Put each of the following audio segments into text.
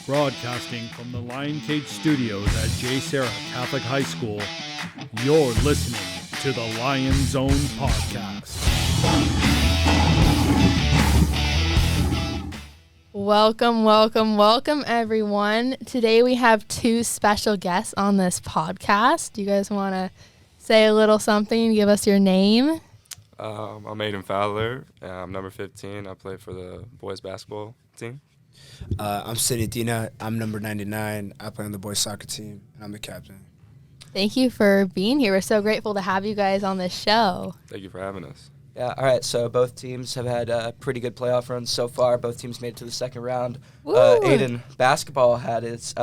Broadcasting from the Lion Cage Studios at JSerra Catholic High School, you're listening to the Lion Zone Podcast. Welcome, everyone. Today we have two special guests on this podcast. Do you guys want to say a little something and give us your name? I'm Aidan Fowler. I'm number 15. I play for the boys basketball team. I'm Sidney. Dina. I'm number 99. I play on the boys soccer team, and I'm the captain. Thank you for being here. We're so grateful to have you guys on this show. Thank you for having us. Yeah, all right, so both teams have had pretty good playoff runs so far. Both teams made it to the second round. Aidan basketball has its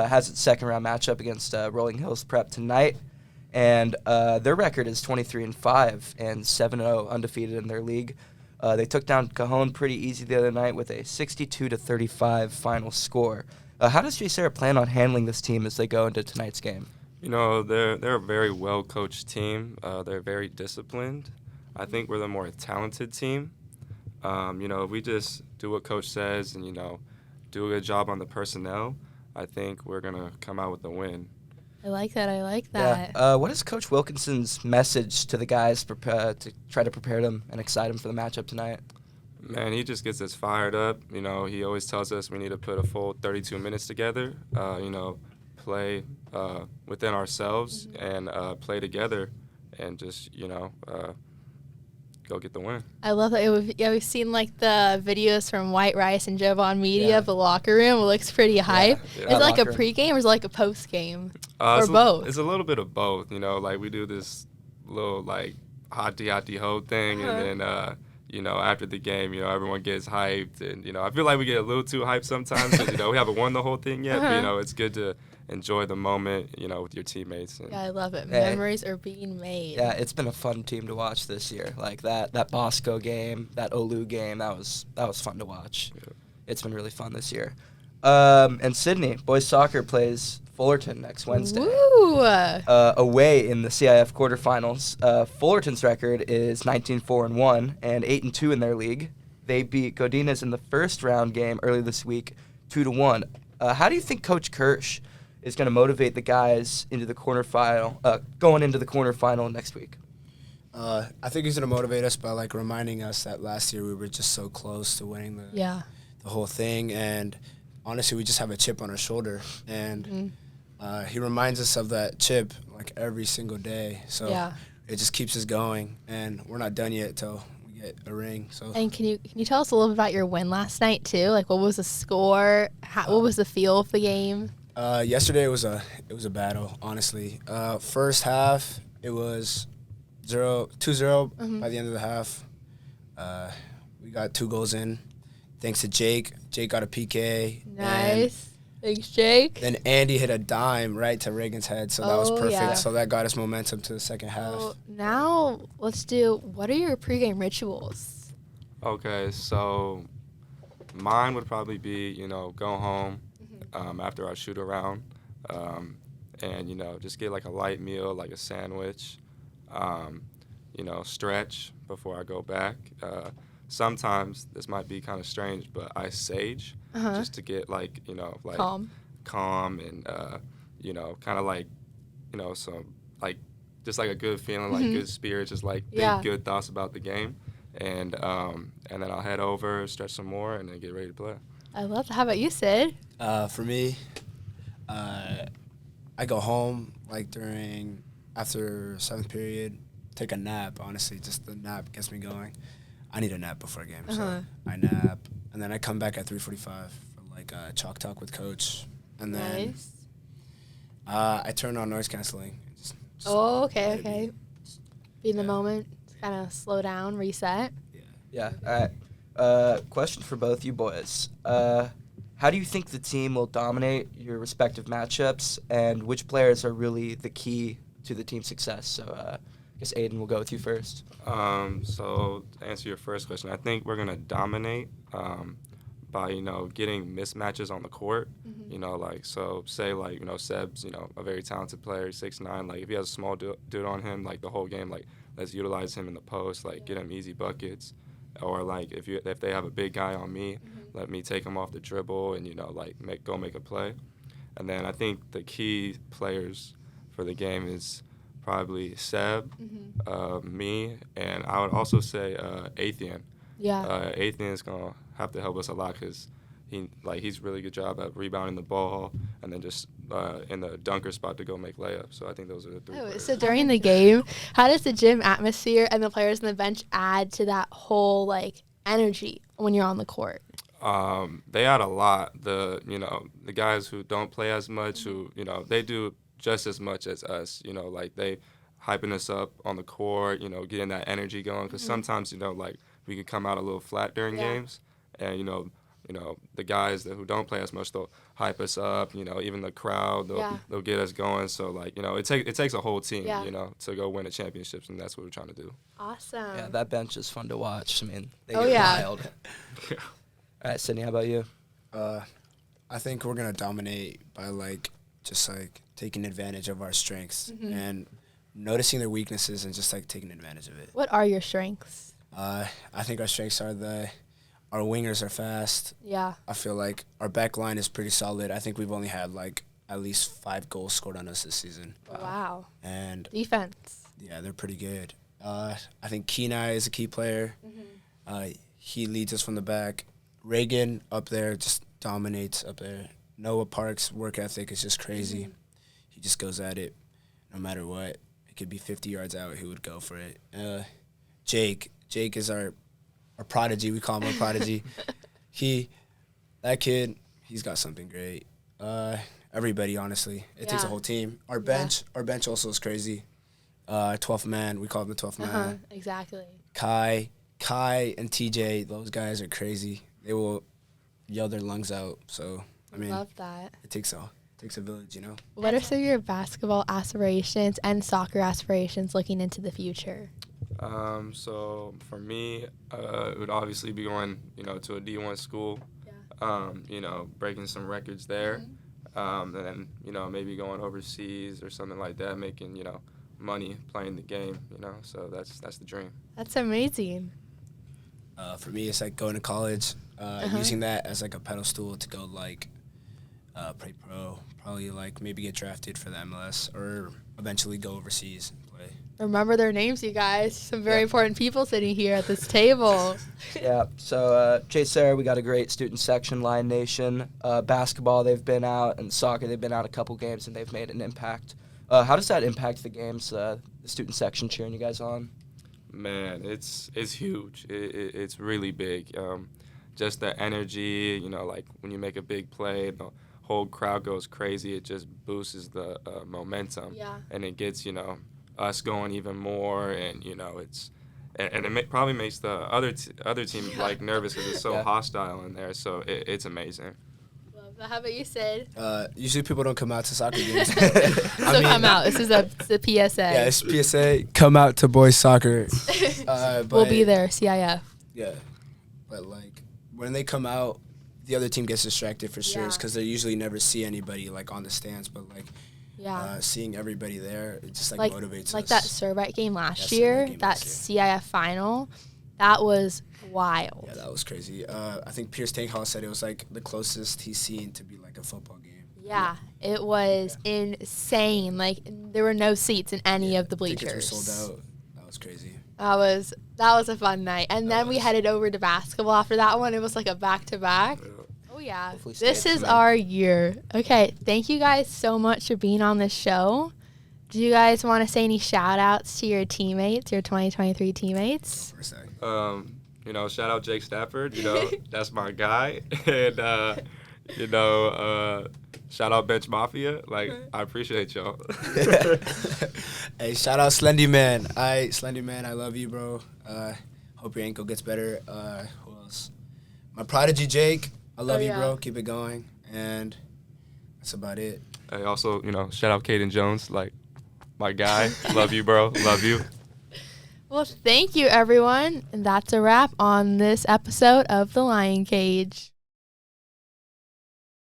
second round matchup against Rolling Hills Prep tonight, and their record is 23-5 and 7-0 undefeated in their league. They took down Cajon pretty easy the other night with a 62-35 final score. How does JSerra plan on handling this team as they go into tonight's game? You know, they're a very well-coached team. They're very disciplined. I think we're the more talented team. We just do what Coach says and, do a good job on the personnel. I think we're going to come out with a win. I like that. Yeah. What is Coach Wilkinson's message to the guys to try to prepare them and excite them for the matchup tonight? Man, he just gets us fired up. He always tells us we need to put a full 32 minutes together, play within ourselves and play together and just, go get the win. I love that. We've seen the videos from White Rice and Jovan Media of the locker room. It looks pretty hype. Yeah. Is it like a pregame or is it like a postgame? Or both? It's a little bit of both. We do this little hotty ho thing, and then after the game, everyone gets hyped, and I feel like we get a little too hyped sometimes. Because, we haven't won the whole thing yet. But, it's good to enjoy the moment, with your teammates. Yeah, I love it. Memories are being made. Yeah, it's been a fun team to watch this year. Like that Bosco game, that Olu game, that was fun to watch. Yeah. It's been really fun this year. And Sidney, boys soccer plays Fullerton next Wednesday. Woo! Away in the CIF quarterfinals. Fullerton's record is 19-4-1 and 8-2 in their league. They beat Godinez in the first round game early this week, 2-1. How do you think Coach Kirsch is going to motivate the guys into the going into the quarterfinal next week? I think he's going to motivate us by reminding us that last year we were just so close to winning the whole thing, and honestly we just have a chip on our shoulder, and he reminds us of that chip every single day, so it just keeps us going, and we're not done yet till we get a ring. So. And can you tell us a little bit about your win last night too? What was the score? What was the feel of the game? Yesterday it was a battle, honestly. First half it was 2-0 by the end of the half. We got 2 goals in, thanks to Jake. Jake got a PK. Nice. Thanks, Jake. Then Andy hit a dime right to Reagan's head, so that was perfect. Yeah. So that got us momentum to the second half. So now let's do, what are your pregame rituals? Okay, so mine would probably be, go home after our shoot around and, just get a light meal, like a sandwich, stretch before I go back. Sometimes this might be kind of strange, but I sage just to get calm and kind of some just a good feeling, good spirits, just think good thoughts about the game, and then I'll head over, stretch some more, and then get ready to play. I love that. How about you, Sid? For me, I go home after 7th period, take a nap. Honestly, just the nap gets me going. I need a nap before a game, so I nap, and then I come back at 3:45 for a chalk talk with coach, and then I turn on noise canceling. Okay. Be in the moment, kind of slow down, reset. Yeah. All right. Question for both you boys. How do you think the team will dominate your respective matchups, and which players are really the key to the team's success? So I guess Aidan, will go with you first. So to answer your first question, I think we're going to dominate by, getting mismatches on the court. Seb's, a very talented player, 6'9", if he has a small dude on him, the whole game, let's utilize him in the post, get him easy buckets. Or if they have a big guy on me, let me take him off the dribble and, like make a play. And then I think the key players for the game is probably Seb, me, and I would also say Aidan. Yeah. Aidan is going to have to help us a lot because he's really good job at rebounding the ball and then just in the dunker spot to go make layups. So I think those are the three players. So during the game, how does the gym atmosphere and the players on the bench add to that whole energy when you're on the court? They add a lot. The guys who don't play as much, who they do just as much as us. Like they hyping us up on the court. Getting that energy going because sometimes we could come out a little flat during games, and the guys who don't play as much, they'll hype us up. Even the crowd, they'll get us going. So it takes a whole team, to go win the championships, and that's what we're trying to do. Awesome. Yeah, that bench is fun to watch. I mean, they get wild. All right, Sidney, how about you? I think we're gonna dominate by just taking advantage of our strengths and noticing their weaknesses and just taking advantage of it. What are your strengths? I think our strengths are our wingers are fast. Yeah. I feel like our back line is pretty solid. I think we've only had at least 5 goals scored on us this season. Wow. And defense. Yeah, they're pretty good. I think Kenai is a key player. He leads us from the back. Reagan up there just dominates up there. Noah Park's work ethic is just crazy. He just goes at it no matter what. It could be 50 yards out, he would go for it. Jake is our prodigy. We call him a prodigy. That kid, he's got something great. Everybody, honestly. It takes a whole team. Our bench also is crazy. 12th man, we call him the 12th man. Exactly. Kai and TJ, those guys are crazy. They will yell their lungs out. So, I mean, love that. It takes a village, What are some of your basketball aspirations and soccer aspirations looking into the future? So for me, it would obviously be going, to a D1 school, breaking some records there, and then, maybe going overseas or something like that, making, money playing the game, so that's the dream. That's amazing. For me, it's going to college, using that as a pedestal to go play pro, probably maybe get drafted for the MLS or eventually go overseas and play. Remember their names, you guys. Some very important people sitting here at this table. Yeah, so JSerra, we got a great student section, Lion Nation. Basketball, they've been out, and soccer, they've been out a couple games, and they've made an impact. How does that impact the games, the student section cheering you guys on? Man, it's huge. It's really big. Just the energy, when you make a big play, the whole crowd goes crazy. It just boosts the momentum. Yeah. And it gets, us going even more, and it probably makes the other team nervous because it's so hostile in there. So it's amazing. Love that. How about you, Sid? Usually people don't come out to soccer games. Come out. This is a PSA. Yeah, it's PSA. Come out to boys soccer. We'll be there. CIF. Yeah, but when they come out, the other team gets distracted for sure because they usually never see anybody on the stands, but seeing everybody there, it just motivates us. That Survite game last year, that CIF final, that was wild. Yeah, that was crazy. I think Pierce Tankhall said it was the closest he's seen to be a football game. Yeah, it was insane. There were no seats in any of the bleachers. Tickets were sold out. That was crazy. That was a fun night. And then we headed over to basketball after that one. It was a back-to-back. Oh, yeah. This is our year. Okay, thank you guys so much for being on this show. Do you guys want to say any shout-outs to your teammates, your 2023 teammates? Shout out Jake Stafford. That's my guy. And, shout out Bench Mafia. I appreciate y'all. Hey, shout out Slendy Man. Slendy Man, I love you, bro. Hope your ankle gets better. Who else? My prodigy, Jake. I love you, bro. Keep it going. And that's about it. Hey, also, shout out Caden Jones. My guy. Love you, bro. Love you. Well, thank you, everyone. And that's a wrap on this episode of The Lion Cage.